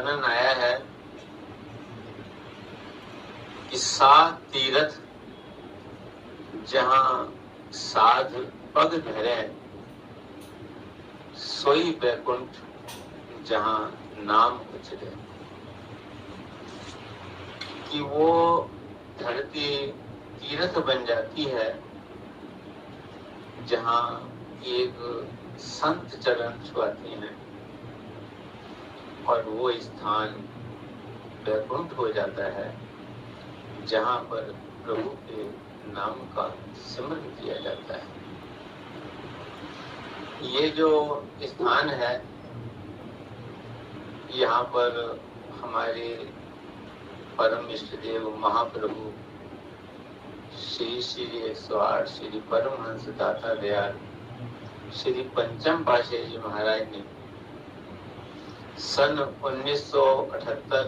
वर्णन आया है कि 7 तीर्थ जहाँ साध पग धरे सोई बैकुंठ जहाँ नाम उचरे, कि वो धरती तीर्थ बन जाती है जहाँ एक संत चरण छुआते हैं और वो स्थान बैकुंठ हो जाता है जहाँ पर प्रभु के नाम का सिमरन किया जाता है। ये जो स्थान है, यहाँ पर हमारे परम इष्ट देव महाप्रभु श्री श्री 108 श्री परमहंस दाता दयाल श्री पंचम पातशाही जी महाराज ने सन 1978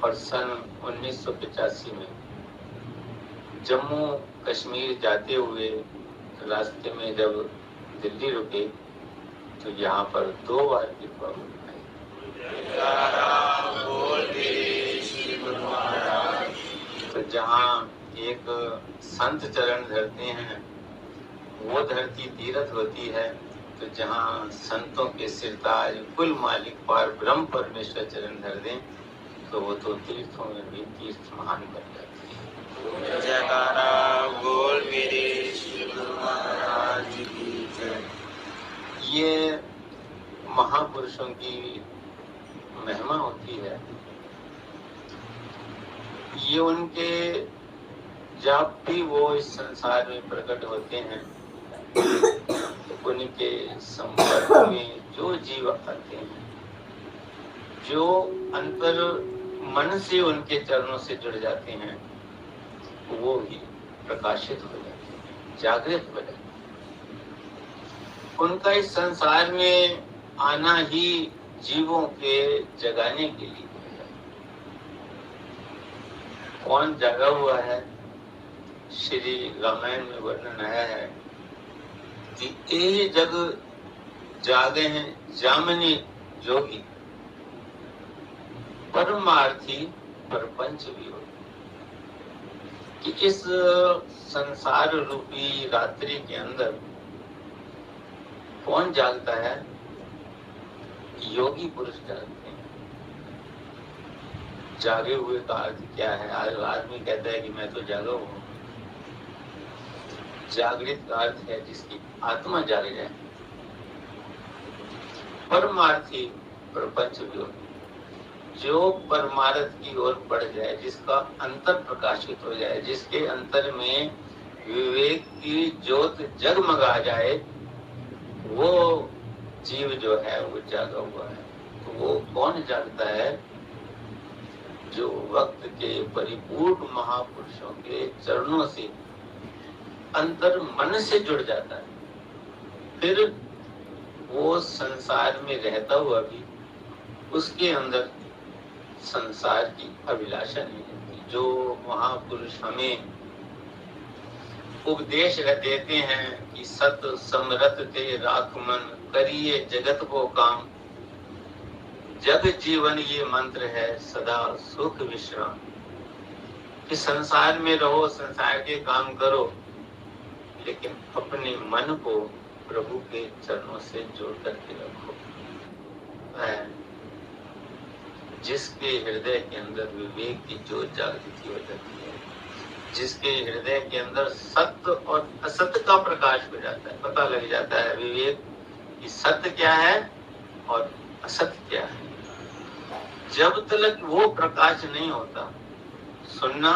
और सन 1985 में जम्मू कश्मीर जाते हुए रास्ते में जब दिल्ली रुके तो यहाँ पर 2 बार कृपा बनाई। तो जहाँ एक संत चरण धरते हैं वो धरती तीर्थ होती है, तो जहाँ संतों के सिरताज कुल मालिक पार ब्रह्म परमेश्वर चरण धर दें तो वो तो तीर्थों में भी तीर्थ महान बन जाती है। जयकारा बोल मेरे श्री गुरु महाराज की जय। ये महापुरुषों की महिमा होती है। ये उनके जब भी वो इस संसार में प्रकट होते हैं उनके संपर्क में जो जीव आते हैं, जो अंतर मन से उनके चरणों से जुड़ जाते हैं, वो भी प्रकाशित हो जाते हैं, जागृत हो जाते हैं। उनका इस संसार में आना ही जीवों के जगाने के लिए है। कौन जागा हुआ है? श्री रामायण में वर्णन आया है कि ये जग जागे हैं जामनी जोगी परमार्थी परपंच भी हो, कि इस संसार रूपी रात्रि के अंदर कौन जागता है? योगी पुरुष जागते हैं। जागे हुए का अर्थ क्या है? आज आदमी कहता है कि मैं तो जागा हूं। जागृत का अर्थ है जिसकी आत्मा जाग जाए। परमार्थी प्रपंच जो परमार्थ की ओर बढ़ जाए, जिसका अंतर प्रकाशित हो जाए, जिसके अंतर में विवेक की ज्योत जगमगा जाए, वो जीव जो है वो जागा हुआ है। तो वो कौन जागता है? जो वक्त के परिपूर्ण महापुरुषों के चरणों से अंतर मन से जुड़ जाता है। फिर वो संसार में रहता हुआ भी उसके अंदर संसार की अभिलाषा नहीं रहती। जो महापुरुष हमें उपदेश देते हैं कि सत समरथ ते राख मन करिए जगत को काम, जग जीवन ये मंत्र है सदा सुख विश्राम। कि संसार में रहो, संसार के काम करो, लेकिन अपने मन को प्रभु के चरणों से जोड़ करके रखो। जिसके हृदय के अंदर विवेक की ज्योत जागृति हो जाती है, जिसके हृदय के अंदर सत्य और असत्य का प्रकाश हो जाता है, पता लग जाता है विवेक कि सत्य क्या है और असत्य क्या है। जब तक वो प्रकाश नहीं होता, सुनना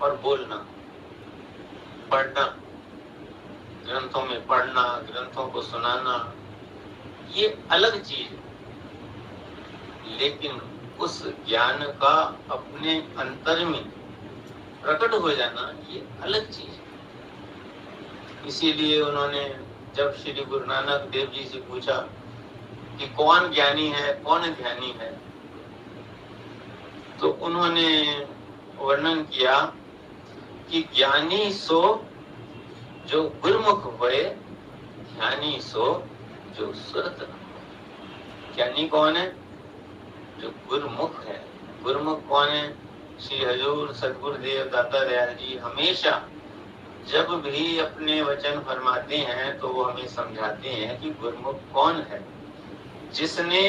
और बोलना, पढ़ना, ग्रंथों में पढ़ना, ग्रंथों को सुनाना, ये अलग चीज है। लेकिन उस ज्ञान का अपने अंतर में प्रकट हो जाना, ये अलग चीज है। इसीलिए उन्होंने जब श्री गुरु नानक देव जी से पूछा कि कौन ज्ञानी है, कौन ध्यानी है, तो उन्होंने वर्णन किया कि ज्ञानी सो जो गुरमुख हुए, ध्यानी सो जो सुरत। ज्ञानी कौन है? जो गुरुमुख है। गुरुमुख कौन है? श्री हजूर सदगुरुदेव दाता दयाल जी हमेशा जब भी अपने वचन फरमाते हैं तो वो हमें समझाते हैं कि गुरुमुख कौन है? जिसने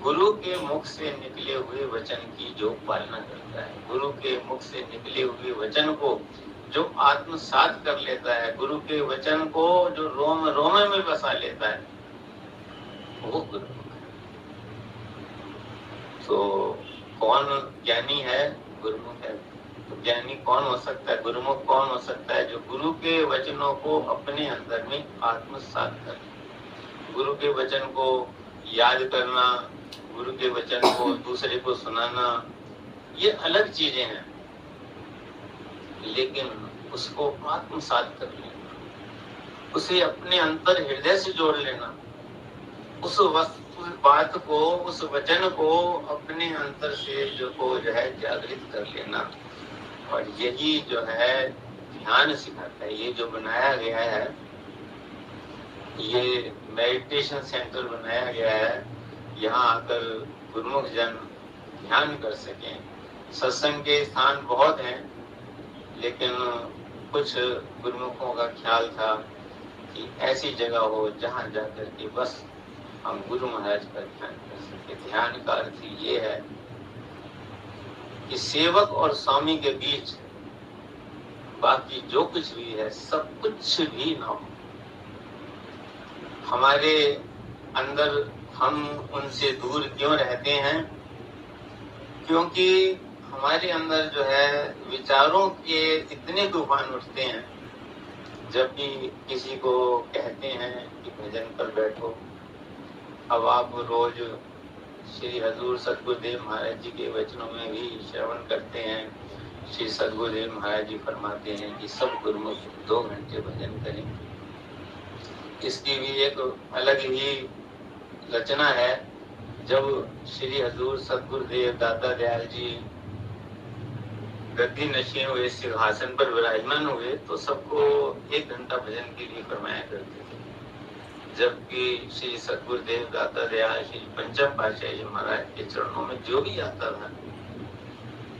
गुरु के मुख से निकले हुए वचन की जो पालना करता है, गुरु के मुख से निकले हुए वचन को जो आत्मसात कर लेता है, गुरु के वचन को जो रोम रोम में बसा लेता है, वो गुरुमुख है। तो कौन ज्ञानी है? गुरुमुख है। तो ज्ञानी कौन हो सकता है? गुरुमुख कौन हो सकता है? जो गुरु के वचनों को अपने अंदर में आत्मसात कर, गुरु के वचन को याद करना, गुरु के वचन को दूसरे को सुनाना, ये अलग चीजें हैं, लेकिन उसको आत्मसात कर लेना, उसे अपने अंतर हृदय से जोड़ लेना, उस बात को, उस वचन को अपने अंतर से जो है जागृत कर लेना। और यही जो है ध्यान सिखाता है। ये जो बनाया गया है, ये मेडिटेशन सेंटर बनाया गया है, यहाँ आकर गुरुमुख जन ध्यान कर सकें। सत्संग के स्थान बहुत हैं, लेकिन कुछ गुरुमुखों का ख्याल था कि ऐसी जगह हो जहाँ जाकर के बस हम गुरु महाराज का ध्यान कर सके। ध्यान का अर्थ ये है कि सेवक और स्वामी के बीच बाकी जो कुछ भी है सब कुछ भी ना हो। हमारे अंदर हम उनसे दूर क्यों रहते हैं? क्योंकि हमारे अंदर जो है विचारों के इतने तूफान उठते हैं। जब भी किसी को कहते हैं कि भजन पर बैठो, अब आप रोज श्री हजूर सदगुरुदेव महाराज जी के वचनों में भी श्रवण करते हैं। श्री सदगुरुदेव महाराज जी फरमाते हैं कि सब गुरुमुख 2 घंटे भजन करें। इसकी भी एक अलग ही रचना है। जब श्री हजूर सदगुरुदेव दाता दयाल जी गद्दी नशीन हुए, सिंहासन पर विराजमान हुए, तो सबको 1 घंटा भजन के लिए फरमाया करते थे। जबकि श्री सदगुरुदेव दाता दयाल श्री पंचम पातशाह जी महाराज के चरणों में जो भी आता था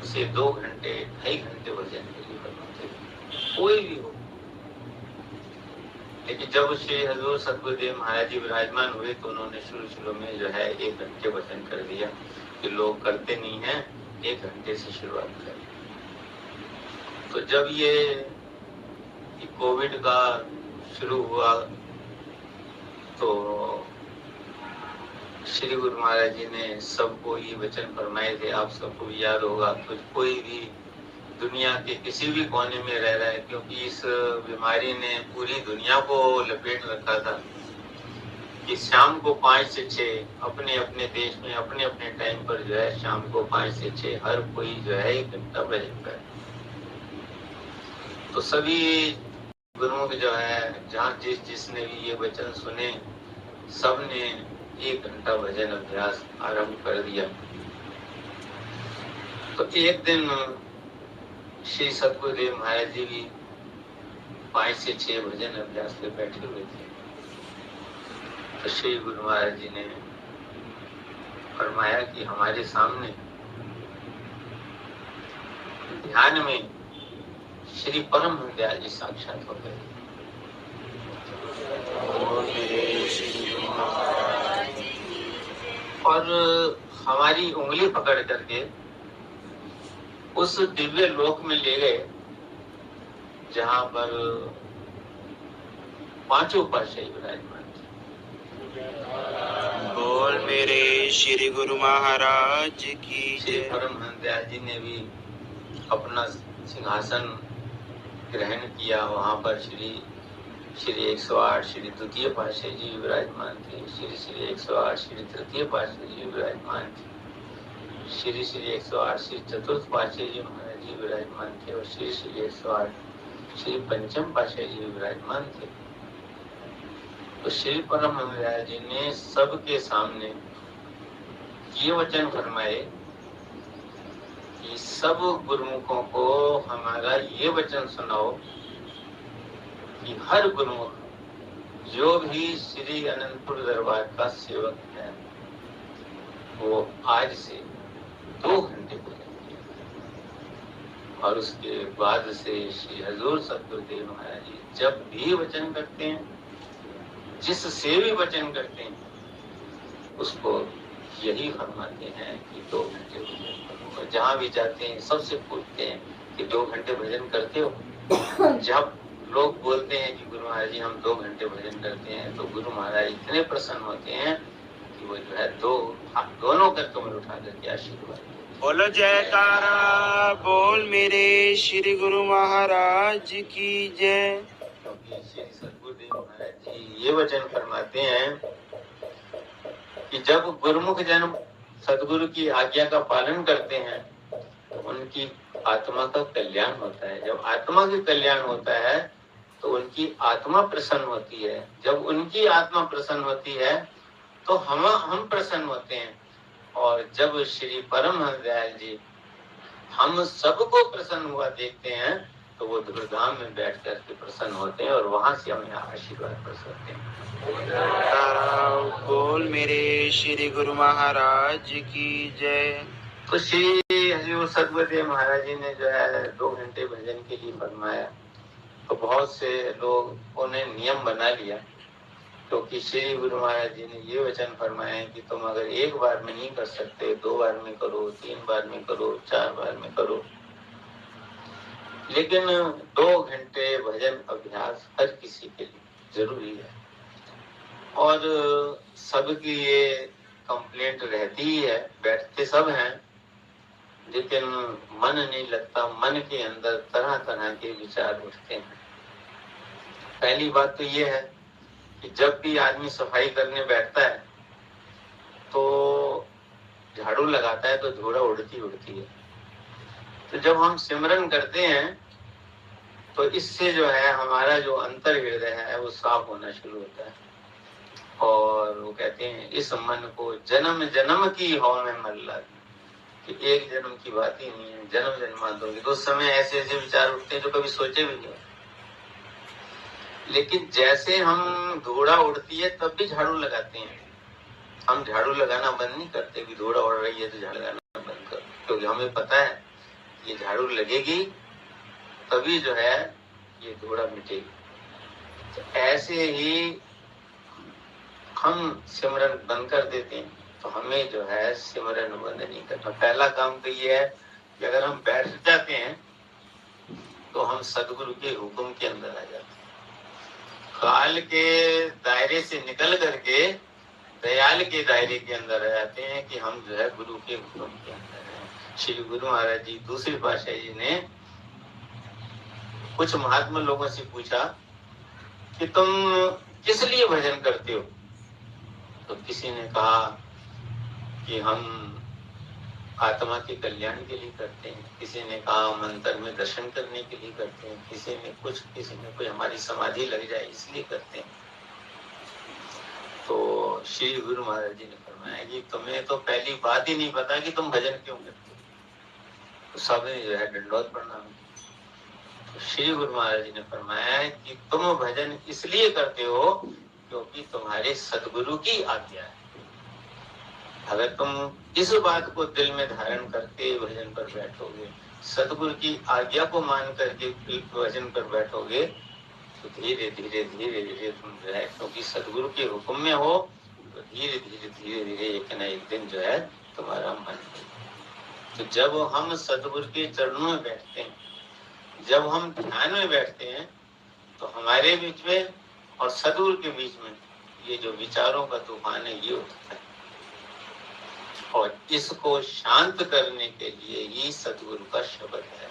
उसे 2 घंटे 2.5 घंटे भजन के लिए फरमाते थे, कोई भी हो। लेकिन जब श्री हजूर सदगुरुदेव महाराज जी विराजमान हुए तो उन्होंने शुरू में जो है 1 घंटे वचन कर दिया कि लोग करते नहीं हैं, 1 घंटे से शुरुआत करें। तो जब ये कोविड का शुरू हुआ तो श्री गुरु महाराज जी ने सबको ये वचन फरमाए थे। आप सबको याद होगा, तो कोई भी दुनिया के किसी भी कोने में रह रहा है, क्योंकि इस बीमारी ने पूरी दुनिया को लपेट रखा था कि शाम को 5 से 6 अपने अपने देश में अपने अपने टाइम पर जो है शाम को 5 से 6 हर कोई जो है 1 घंटा भजन करे। तो सभी गुरुओं के जो है जहाँ जिसने भी ये वचन सुने, सबने 1 घंटा भजन अभ्यास आरंभ कर दिया। तो एक दिन श्री सदगुरुदेव महाराज जी भी 5 से 6 भजन अभ्यास पे बैठे हुए थे। तो श्री गुरु महाराज जी ने फरमाया कि हमारे सामने ध्यान में श्री परम दयाल जी साक्षात हो गए और हमारी उंगली पकड़ करके उस दिव्य लोक में ले गए जहां पर 5 पातशाही विराजमान थे। बोल मेरे श्री गुरु महाराज की श्री परमहंस दयाल जी ने भी अपना सिंहासन ग्रहण किया। वहां पर श्री 108 श्री द्वितीय पातशाही जी विराजमान थे। श्री 108 श्री तृतीय पातशाही जी विराजमान थे। श्री 108 श्री चतुर्थ पातशाही जी महाराज जी विराजमान थे और श्री 108 श्री पंचम पातशाही जी विराजमान थे। तो श्री परमहंस दयाल जी ने सबके सामने ये वचन फरमाए कि सब गुरुमुखों को हमारा ये वचन सुनाओ कि हर गुरुमुख जो भी श्री अनंतपुर दरबार का सेवक है तो आज से 2 घंटे भजन किया और उसके बाद से श्री हजूर सतगुरुदेव महाराज जी जब भी वचन करते हैं, जिससे भी वचन करते हैं, उसको यही फरमाते हैं कि 2 घंटे भजन करो। और जहाँ भी जाते हैं सबसे पूछते हैं कि 2 घंटे भजन करते हो? जब लोग बोलते हैं कि गुरु महाराज जी हम 2 घंटे भजन करते हैं, तो गुरु महाराज इतने प्रसन्न होते हैं कि वो जो है दोनों कर कमर उठा करके आशीर्वाद। बोलो जयकारा बोल मेरे श्री गुरु महाराज की जय। क्योंकि श्री सतगुरुदेव महाराज जी ये वचन फरमाते हैं कि जब गुरुमुख जन सतगुरु की आज्ञा का पालन करते हैं तो उनकी आत्मा का कल्याण होता है। जब आत्मा का कल्याण होता है तो उनकी आत्मा प्रसन्न होती है। जब उनकी आत्मा प्रसन्न होती है तो हम प्रसन्न होते हैं। और जब श्री परमहंस दयाल जी हम सबको प्रसन्न हुआ देखते हैं तो वो धूमधाम में बैठ कर के प्रसन्न होते हैं और वहां से हमें आशीर्वाद बरसाते हैं। बोल मेरे श्री गुरु महाराज की जय। तो श्री हजूर सतगुरुदेव महाराज जी ने जो है 2 घंटे भजन के लिए फरमाया। तो बहुत से लोग उन्हें नियम बना लिया, क्योंकि श्री गुरु महाराज जी ने ये वचन फरमाया कि तुम अगर 1 बार में नहीं कर सकते, 2 बार में करो, 3 बार में करो, 4 बार में करो, लेकिन 2 घंटे भजन अभ्यास हर किसी के लिए जरूरी है। और सबकी ये कंप्लेंट रहती ही है, बैठते सब हैं लेकिन मन नहीं लगता, मन के अंदर तरह तरह के विचार उठते हैं। पहली बात तो ये है कि जब भी आदमी सफाई करने बैठता है तो झाड़ू लगाता है तो धूड़ा उड़ती है। तो जब हम सिमरन करते हैं तो इससे जो है हमारा जो अंतर हृदय है वो साफ होना शुरू होता है। और वो कहते हैं इस मन को जन्म जन्म की हौ में मर लागी, कि एक जन्म की बात ही नहीं है, जन्म जन्मांतरों की। तो उस समय ऐसे ऐसे विचार उठते हैं जो कभी सोचे भी नहीं। लेकिन जैसे हम धूड़ा उड़ती है तब भी झाड़ू लगाते हैं। हम झाड़ू लगाना बंद नहीं करते कि धूड़ा उड़ रही है तो झाड़ू लगाना बंद कर, क्योंकि हमें पता है ये झाड़ू लगेगी तभी जो है ये धूड़ा मिटेगी। तो ऐसे ही हम सिमरन बंद कर देते हैं, तो हमें जो है सिमरन बंद नहीं करना। पहला काम तो ये है कि अगर हम बैठ जाते हैं तो हम सदगुरु के हुक्म के अंदर आ जाते हैं। काल के दायरे से निकल करके दयाल के दायरे के अंदर आ जाते हैं कि हम जो है गुरु के हुक्म के अंदर हैं। श्री गुरु महाराज जी दूसरी पातशाही जी ने कुछ महात्मा लोगों से पूछा कि तुम किस लिए भजन करते हो? तो किसी ने कहा कि हम आत्मा के कल्याण के लिए करते हैं, किसी ने कहा मंत्र में दर्शन करने के लिए करते हैं, किसी ने कोई हमारी समाधि लग जाए इसलिए करते हैं। तो श्री गुरु महाराज जी ने फरमाया कि तुम्हें तो पहली बात ही नहीं पता कि तुम भजन क्यों करते हो। तो सबने जो है दंडवत प्रणाम। तो श्री गुरु महाराज जी ने फरमाया कि तुम भजन इसलिए करते हो क्योंकि तुम्हारे सदगुरु की आज्ञा है। अगर तुम इस बात को दिल में धारण करके भजन पर बैठोगे, सदगुरु की आज्ञा को मान करके भजन पर बैठोगे, तो धीरे धीरे तुम जो है, क्योंकि सदगुरु के हुक्म में हो, तो धीरे धीरे एक न एक दिन जो है तुम्हारा मन। तो जब हम सदगुरु के चरणों में बैठते हैं, जब हम ध्यान में बैठते हैं, तो हमारे बीच में और सदगुरु के बीच में ये जो विचारों का तूफान है ये उठता है। और इसको शांत करने के लिए ही सदगुरु का शब्द है।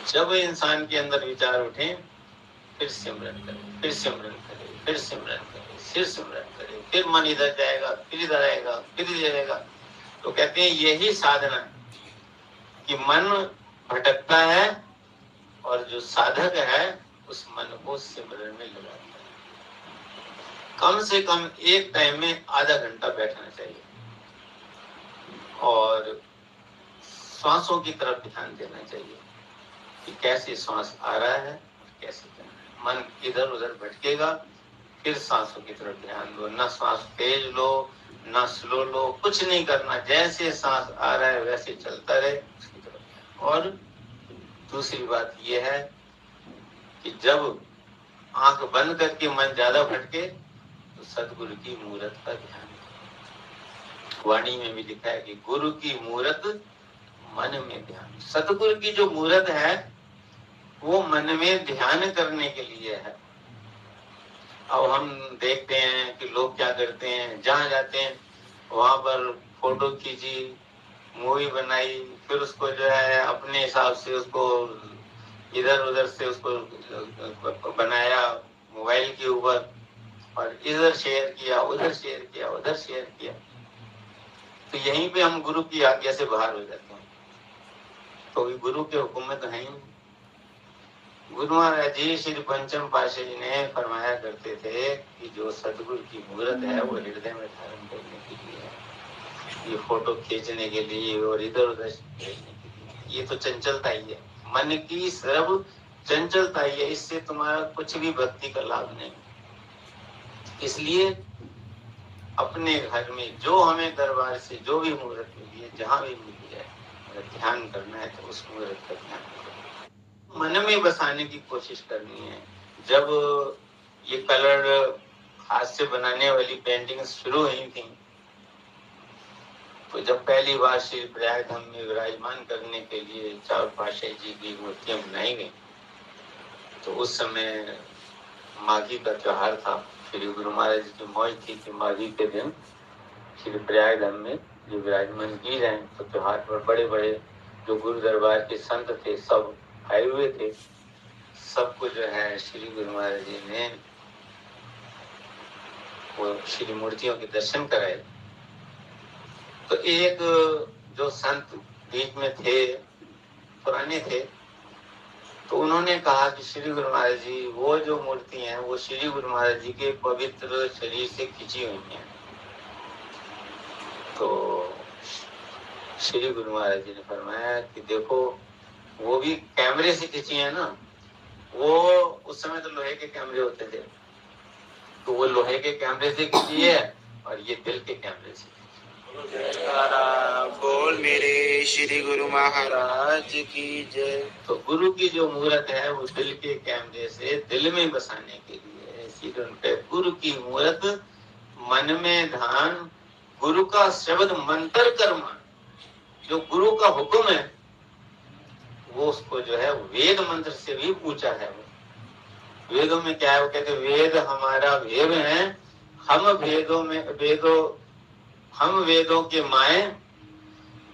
जब इंसान के अंदर विचार उठे, फिर सिमरन करे, फिर सिमरन करे, फिर सिमरन करे, फिर सिमरन करे, फिर मन इधर जाएगा, फिर इधर आएगा, फिर इधर जाएगा। तो कहते हैं यही साधना कि मन भटकता है और जो साधक है उस मन को सिमरन में लगाता है। कम से कम एक टाइम में आधा घंटा बैठना चाहिए और श्वासों की तरफ ध्यान देना चाहिए कि कैसे श्वास आ रहा है और कैसे जाना है। मन इधर उधर भटकेगा, फिर सांसों की तरफ ध्यान दो। ना श्वास तेज लो ना स्लो लो, कुछ नहीं करना, जैसे सांस आ रहा है वैसे चलता रहे उसकी तरफ। और दूसरी बात यह है कि जब आंख बंद करके मन ज्यादा भटके तो सदगुरु की मूरत का ध्यान। वाणी में भी लिखा है कि गुरु की मूरत मन में ध्यान। सतगुरु की जो मूरत है वो मन में ध्यान करने के लिए है। अब हम देखते हैं कि लोग क्या करते हैं, जहां जाते हैं वहां पर फोटो खींची, मूवी बनाई, फिर उसको जो है अपने हिसाब से उसको इधर उधर से उसको बनाया मोबाइल के ऊपर, और इधर शेयर किया, उधर शेयर किया, उधर शेयर किया। तो यहीं पे हम गुरु की आज्ञा से बाहर हो जाते हैं। तो गुरु के हुक्म में तो है ही। गुरु महाराज जी श्री पंचम पातशाही जी ने फरमाया करते थे कि जो सदगुरु की मूरत है वो हृदय में धारण करने के लिए है, ये फोटो खींचने के लिए और इधर उधर भेजने के लिए, ये तो चंचलता ही है, मन की सर्व चंचलता ही है, इससे तुम्हारा कुछ भी भक्ति का लाभ नहीं। इसलिए अपने घर में जो हमें दरबार से जो भी मूर्त मिली है, जहां भी मिली है, अगर ध्यान करना है तो उस मूर्त का ध्यान करो, मन में बसाने की कोशिश करनी है। जब ये कलर हाथ से बनाने वाली पेंटिंग शुरू हुई थी, तो जब पहली बार श्री प्रयाग धाम में विराजमान करने के लिए चार पातशाही जी की मूर्तियां बनाई गई, तो उस समय माघी का त्योहार था। श्री गुरु महाराज जी की मौज थी कि माघी के दिन श्री प्रयाग धाम में जो विराजमान की जाए, तो त्योहार पर बड़े बड़े जो गुरु दरबार के संत थे सब आए हुए थे। सबको जो है श्री गुरु महाराज जी ने वो श्री मूर्तियों के दर्शन कराए। तो एक जो संत बीच में थे, पुराने थे, तो उन्होंने कहा कि श्री गुरु महाराज जी वो जो मूर्ति हैं वो श्री गुरु महाराज जी के पवित्र शरीर से खींची हुई हैं। तो श्री गुरु महाराज जी ने फरमाया कि देखो वो भी कैमरे से खींची है ना, वो उस समय तो लोहे के कैमरे होते थे, तो वो लोहे के कैमरे से खींची है और ये दिल के कैमरे से। बोल मेरे श्री गुरु महाराज की जय। तो गुरु की जो मूर्त है वो दिल के कैमरे से दिल में बसाने के लिए है। गुरु की मूर्त मन में ध्यान, गुरु का शब्द मंत्र कर्म, जो गुरु का हुक्म है वो उसको जो है वेद मंत्र से भी पूछा है। वेदों में क्या है, वो कहते वेद हमारा भेद है, हम वेदों के माए,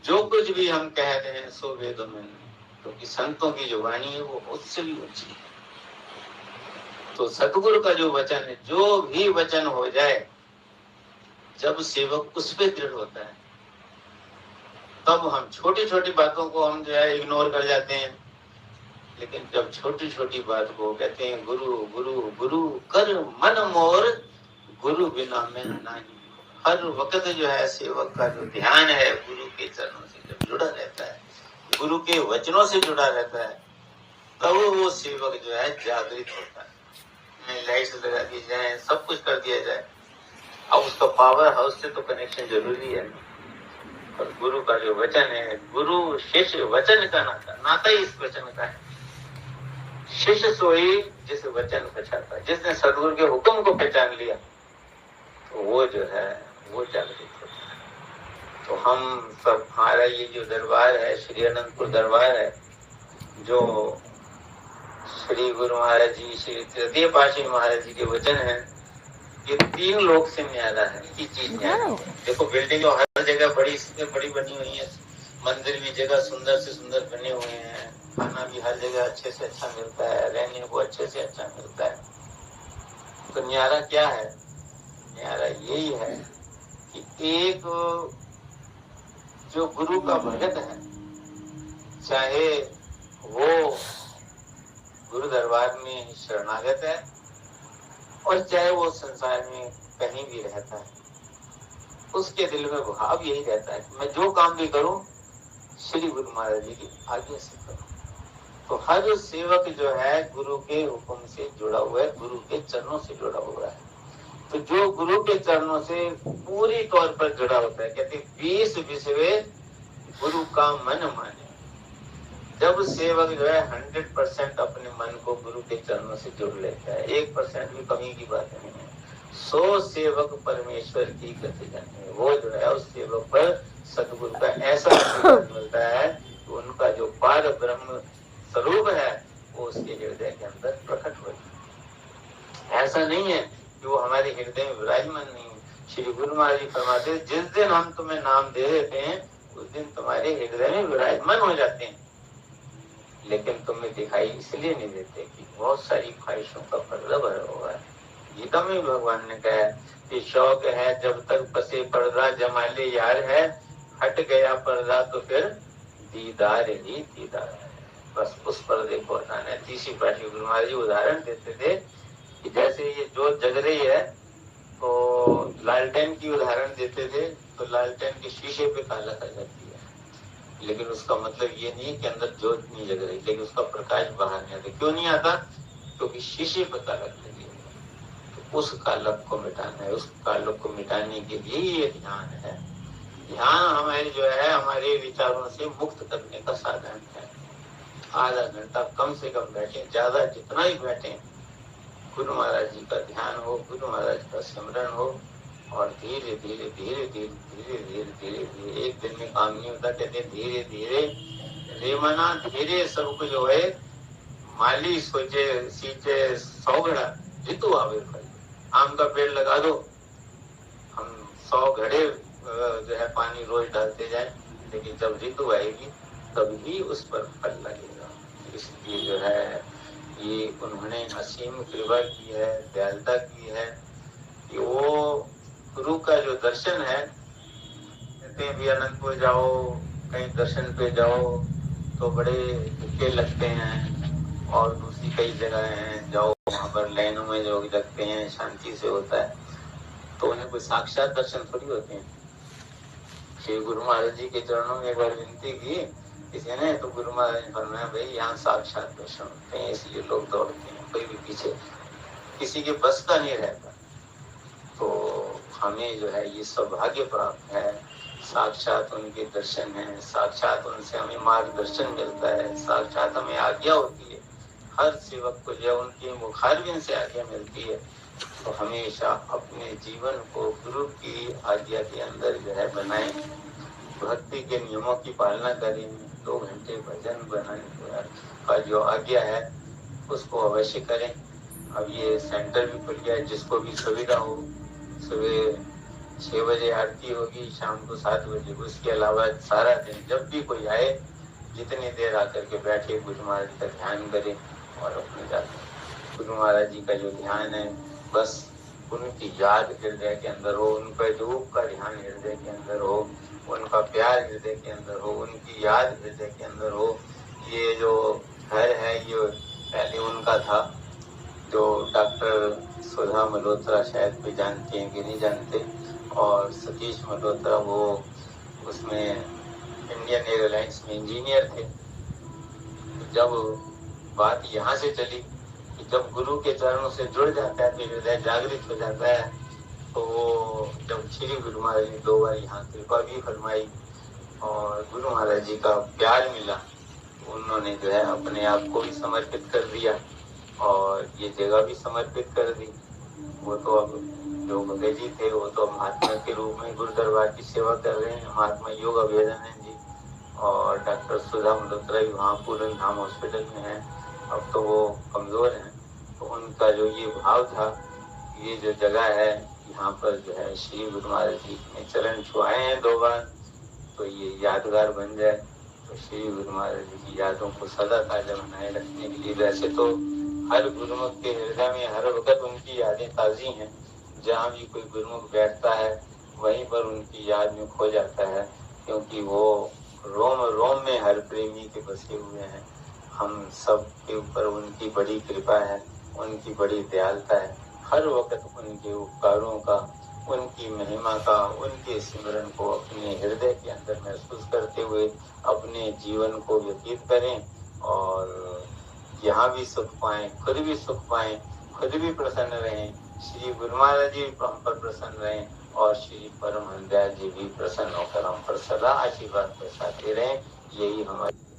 जो कुछ भी हम कह रहे हैं सो वेदों में नहीं, क्योंकि संतों की जो वाणी है वो उससे भी ऊंची है। तो सतगुरु का जो वचन है, जो भी वचन हो जाए, जब सेवक उस पे दृढ़ होता है तब हम छोटी छोटी बातों को हम जो है इग्नोर कर जाते हैं। लेकिन जब छोटी छोटी बात को कहते हैं गुरु गुरु गुरु कर मन मोर, गुरु बिना मैं नहीं। हर वक्त जो है सेवक का जो ध्यान है गुरु के चरणों से जब जुड़ा रहता है, गुरु के वचनों से जुड़ा रहता है, तब वो सेवक जो है जागृत होता है। लाइट्स लगा दी जाए, सब कुछ कर दिया जाए, अब उसका पावर हाउस से तो कनेक्शन जरूरी है। और गुरु का जो वचन है, गुरु शिष्य वचन का नाता ही इस वचन का है। शिष्य सोई जिस वचन पहचानता, जिसने सदगुरु के हुक्म को पहचान लिया तो वो जो है वो जागृत होता है। तो हम सब, हमारा ये जो दरबार है श्री अनंतपुर दरबार है, जो श्री गुरु महाराज जी श्री तृतीय पातशाही महाराज जी के वचन है, ये 3 लोक से न्यारा है। ये चीज न्यारा है। देखो बिल्डिंग हर जगह बड़ी से बड़ी बनी हुई है, मंदिर भी जगह सुंदर से सुंदर बने हुए हैं, खाना भी हर जगह अच्छे से अच्छा मिलता है, रहने को अच्छे से अच्छा मिलता है। तो न्यारा क्या है? न्यारा यही है कि एक जो गुरु का भगत है, चाहे वो गुरु दरबार में शरणागत है और चाहे वो संसार में कहीं भी रहता है, उसके दिल में भाव यही रहता है कि मैं जो काम भी करूं श्री गुरु महाराज जी की आज्ञा से करूं। तो हर सेवक जो है गुरु के हुक्म से जुड़ा हुआ है, गुरु के चरणों से जुड़ा हुआ है। तो जो गुरु के चरणों से पूरी तौर पर जुड़ा होता है, कहते 20 विषय गुरु का मन माने। जब सेवक जो है 100% अपने मन को गुरु के चरणों से जुड़ लेता है, 1% भी कमी की बात नहीं है। 100 सेवक परमेश्वर की गति जाने, वो जो है उस सेवक पर सदगुरु का ऐसा आशीर्वाद मिलता है कि उनका जो पार ब्रह्म स्वरूप है वो उसके हृदय के अंदर प्रकट हो जाए। ऐसा नहीं है कि वो हमारे हृदय में विराजमान नहीं है। श्री गुरु महाराज जी फरमाते हैं, जिस दिन हम तुम्हें नाम दे देते हैं उस दिन तुम्हारे हृदय में विराजमान हो जाते हैं, लेकिन तुम्हें दिखाई इसलिए नहीं देते कि बहुत सारी ख्वाहिशों का पर्दा भरा हुआ है। गीता में भगवान ने कहा कि शौक है जब तक पसे पर्दा जमाले यार है, हट गया पर्दा तो फिर दीदार ही दीदार है। बस उस पर्दे को हटाना है। तीसरी पाठी गुरु महाराज जी उदाहरण देते थे कि जैसे ये जोत जग रही है तो लालटेन की उदाहरण देते थे, तो लालटेन के शीशे पे काला कर जाती है, लेकिन उसका मतलब ये नहीं कि अंदर जोत नहीं जग रही, लेकिन उसका प्रकाश बाहर नहीं आता। क्यों नहीं आता? क्योंकि शीशे पे कालक लगी है। तो उस कालक को मिटाना है। उस कालक को मिटाने के लिए ये ध्यान है। ध्यान हमारे जो है हमारे विचारों से मुक्त करने का साधन है। आधा घंटा कम से कम बैठे, ज्यादा जितना ही बैठे, गुरु महाराज जी का ध्यान हो, गुरु महाराज का स्मरण हो, और धीरे धीरे धीरे धीरे धीरे धीरे धीरे धीरे, एक दिन में काम नहीं होता, कहते धीरे धीरे रेमना धीरे सबको जो है माली सोचे सींचे 100 घड़ा ऋतु आवे फल। आम का पेड़ लगा दो, हम 100 घड़े जो है पानी रोज डालते जाए, लेकिन जब ऋतु आएगी तभी उस पर फल लगेगा। इसलिए जो है ये उन्होंने असीम कृपा की है, दयालुता की है कि वो गुरु का जो दर्शन है, कहते हैं भी अनंतपुर जाओ, कहीं दर्शन पे जाओ तो बड़े धक्के लगते हैं, और दूसरी कई जगह हैं जाओ वहां पर लाइनों में जो लगते हैं, शांति से होता है, तो उन्हें कोई साक्षात दर्शन थोड़ी होते हैं। श्री गुरु महाराज जी के चरणों में एक बार विनती की किसी ने, तो गुरु महाराज ने फरमाया भाई यहाँ साक्षात दर्शन होते हैं, इसलिए लोग दौड़ते हैं, कोई भी पीछे किसी के बस का नहीं रहता। तो हमें जो है ये सौभाग्य प्राप्त है, साक्षात उनके दर्शन है, साक्षात उनसे हमें मार्गदर्शन मिलता है, साक्षात हमें आज्ञा होती है। हर सेवक को जो उनकी मुखारबिन से आज्ञा मिलती है, तो हमेशा अपने जीवन को गुरु की आज्ञा के अंदर जो है बनाएं, भक्ति के नियमों की पालना करें, 2 घंटे भजन बनाने का जो आज्ञा है उसको अवश्य करें। अब ये सेंटर भी खुल गया है, जिसको भी सुविधा हो, सुबह 6 बजे आरती होगी, शाम को 7 बजे। उसके अलावा सारा दिन जब भी कोई आए, जितनी देर आकर के बैठे गुरु महाराज का ध्यान करें और अपने जाते। गुरु महाराज जी का जो ध्यान है, बस उनकी याद हृदय के अंदर हो, उनका धूप का ध्यान हृदय के अंदर हो, उनका प्यार हृदय के अंदर हो, उनकी याद हृदय के अंदर हो। ये जो घर है ये पहले उनका था, जो डॉक्टर सुधा मल्होत्रा शायद भी जानते हैं कि नहीं जानते, और सतीश मल्होत्रा वो उसमें इंडियन एयरलाइंस में इंजीनियर थे। जब बात यहाँ से चली कि जब गुरु के चरणों से जुड़ जाता है तो हृदय जागृत हो जाता है, तो वो जब श्री गुरु महाराज ने 2 बार यहाँ कृपा भी फरमाई और गुरु महाराज जी का प्यार मिला, उन्होंने जो है अपने आप को भी समर्पित कर दिया और ये जगह भी समर्पित कर दी। वो तो अब जो भगत जी थे वो तो महात्मा के रूप में गुरु दरबार की सेवा कर रहे हैं, महात्मा योग अभेदानंद जी, और डॉक्टर सुधा मल्होत्रा भी वहाँ पूरन धाम हॉस्पिटल में है। अब तो वो कमजोर हैं, तो उनका जो ये भाव था, ये जो जगह है यहाँ पर जो है श्री गुरु महाराज जी ने चरण छुआए हैं 2 बार, तो ये यादगार बन जाए। तो श्री गुरु महाराज जी की यादों को सदा ताजा बनाए रखने के लिए, वैसे तो हर गुरुमुख के हृदय में हर वक्त उनकी यादें ताजी हैं, जहाँ भी कोई गुरुमुख बैठता है वहीं पर उनकी याद में खो जाता है, क्योंकि वो रोम रोम में हर प्रेमी के बसे हुए हैं। हम सब के ऊपर उनकी बड़ी कृपा है, उनकी बड़ी दयालुता है। हर वक्त उनके उपकारों का, उनकी महिमा का, उनके सिमरन को अपने हृदय के अंदर महसूस करते हुए अपने जीवन को व्यतीत करें और यहाँ भी सुख पाएं, खुद भी सुख पाएं, खुद भी प्रसन्न रहें, श्री गुरु महाराज जी हम पर प्रसन्न रहे और श्री परमहंस दयाल जी भी प्रसन्न होकर हम पर सदा आशीर्वाद बरसाते रहे। यही हमारी